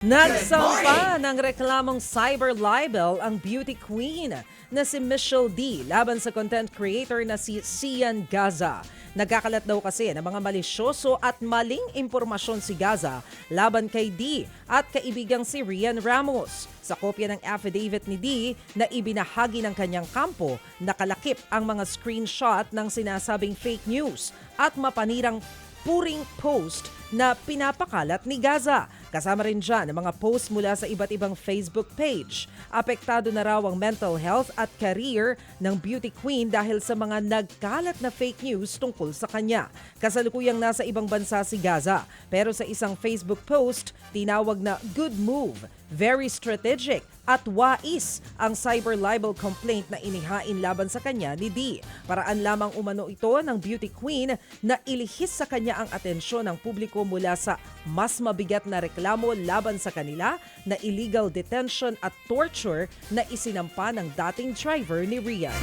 Nagsampa ng reklamong cyber libel ang beauty queen na si Michelle D laban sa content creator na si Sian Gaza. Nagkakalat daw kasi ng mga malisyoso at maling impormasyon si Gaza laban kay D at kaibigang si Rian Ramos. Sa kopya ng affidavit ni D na ibinahagi ng kanyang kampo, nakalakip ang mga screenshot ng sinasabing fake news at mapanirang puring post na pinapakalat ni Gaza. Kasama rin dyan ang mga post mula sa iba't ibang Facebook page. Apektado na raw ang mental health at career ng beauty queen dahil sa mga nagkalat na fake news tungkol sa kanya. Kasalukuyang nasa ibang bansa si Gaza, pero sa isang Facebook post, tinawag na good move, very strategic at wais ang cyber libel complaint na inihain laban sa kanya ni D. Paraan lamang umano ito ng beauty queen na ilihis sa kanya ang atensyon ng publiko mula sa mas mabigat na reklamo laban sa kanila na illegal detention at torture na isinampa ng dating driver ni Rian.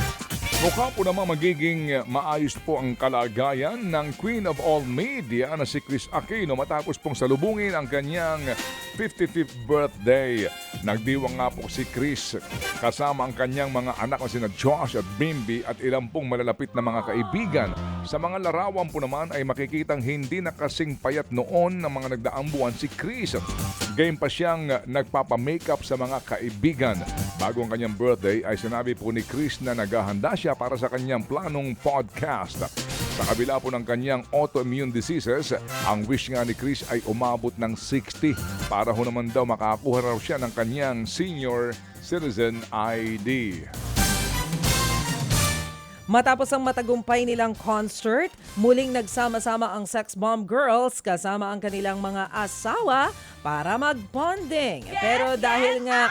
Mukha po namang magiging maayos po ang kalagayan ng Queen of All Media na si Kris Aquino matapos pong salubungin ang kanyang 55th birthday. Nagdiwang nga po si Kris kasama ang kanyang mga anak na sina Josh at Bimby at ilang pong malalapit na mga kaibigan. Sa mga larawan po naman ay makikitang hindi na kasing payat noon ng mga nagdaang buwan si Kris. Game pa siyang nagpapamakeup sa mga kaibigan. Bago ang kanyang birthday ay sinabi po ni Kris na naghahanda siya para sa kanyang planong podcast. Sa kabila po ng kanyang autoimmune diseases, ang wish nga ni Kris ay umabot ng 60 para ho naman daw makakuha raw siya ng kanyang senior citizen ID. Matapos ang matagumpay nilang concert, muling nagsama-sama ang Sex Bomb Girls kasama ang kanilang mga asawa para mag-bonding. Pero dahil nga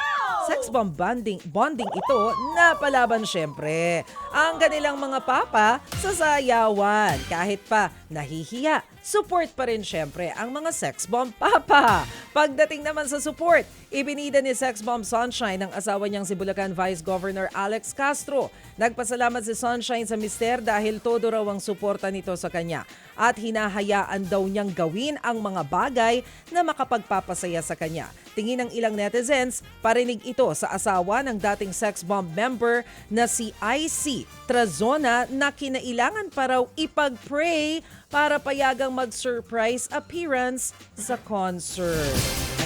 sex bomb bonding ito, napalaban syempre ang kanilang mga papa sa sayawan. Kahit pa nahihiya, support pa rin syempre ang mga sex bomb papa. Pagdating naman sa support, ibinida ni Sex Bomb Sunshine ang asawa niyang si Bulacan Vice Governor Alex Castro. Nagpasalamat si Sunshine sa mister dahil todo raw ang suporta nito sa kanya at hinahayaan daw niyang gawin ang mga bagay na makapagpapasaya sa kanya. Tingin ng ilang netizens, parinig ito sa asawa ng dating Sex Bomb member na si IC Trazona na kinailangan pa raw ipag-pray para payagang mag-surprise appearance sa concert.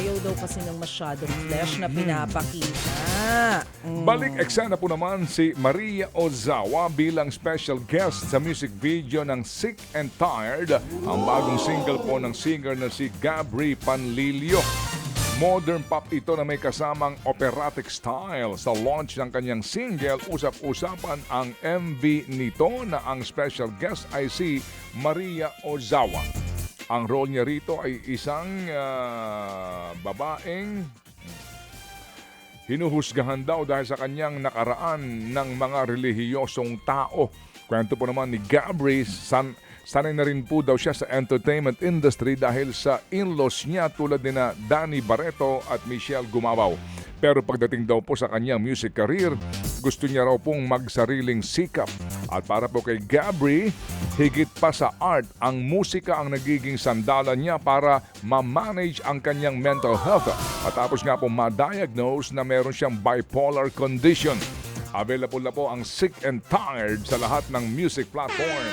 Ayaw daw kasi ng masyadong flesh na pinapakita. Balik eksena po naman si Maria Ozawa bilang special guest sa music video ng Sick and Tired, ang bagong single po ng singer na si Gabri Panlilio. Modern pop ito na may kasamang operatic style. Sa launch ng kanyang single, usap-usapan ang MV nito na ang special guest ay si Maria Ozawa. Ang role niya rito ay isang babaeng hinuhusgahan daw dahil sa kanyang nakaraan ng mga relihiyosong tao. Kwento po naman ni Gabri, sanay na rin po daw siya sa entertainment industry dahil sa in-laws niya tulad ni na Danny Barreto at Michelle Gumabaw. Pero pagdating daw po sa kanyang music career, gusto niya raw pong magsariling sikap. At para po kay Gabri, higit pa sa art, ang musika ang nagiging sandalan niya para ma-manage ang kanyang mental health. Matapos nga po ma-diagnose na meron siyang bipolar condition. Available na po ang Sick and Tired sa lahat ng music platform.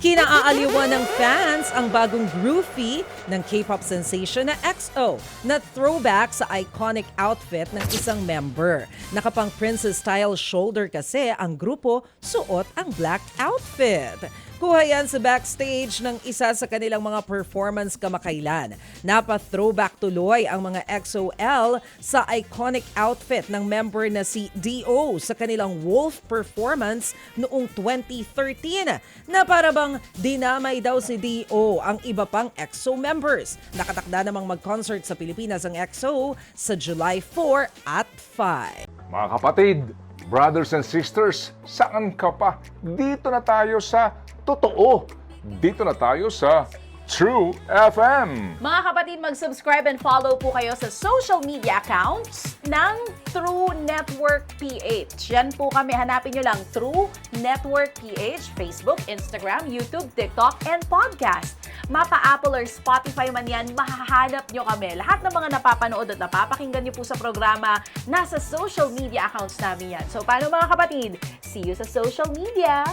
Kinaaaliwan ng fans ang bagong groupie ng K-pop sensation na EXO na throwback sa iconic outfit ng isang member. Nakapang princess style shoulder kasi ang grupo, suot ang black outfit. Kuha yan sa backstage ng isa sa kanilang mga performance kamakailan. Napa-throwback tuloy ang mga EXO-L sa iconic outfit ng member na si D.O. sa kanilang Wolf performance noong 2013 na para bang dinamay daw si D.O. ang iba pang EXO members. Nakatakda namang mag-concert sa Pilipinas ang EXO sa July 4 at 5. Mga kapatid, brothers and sisters, saan ka pa? Dito na tayo sa totoo. Dito na tayo sa True FM. Mga kapatid, mag-subscribe and follow po kayo sa social media accounts ng True Network PH. Yan po kami, hanapin nyo lang True Network PH, Facebook, Instagram, YouTube, TikTok, and podcast. mapa Apple or Spotify man yan, mahahanap nyo kami. Lahat ng mga napapanood at napapakinggan nyo po sa programa, nasa social media accounts namin yan. So paano mga kapatid? See you sa social media!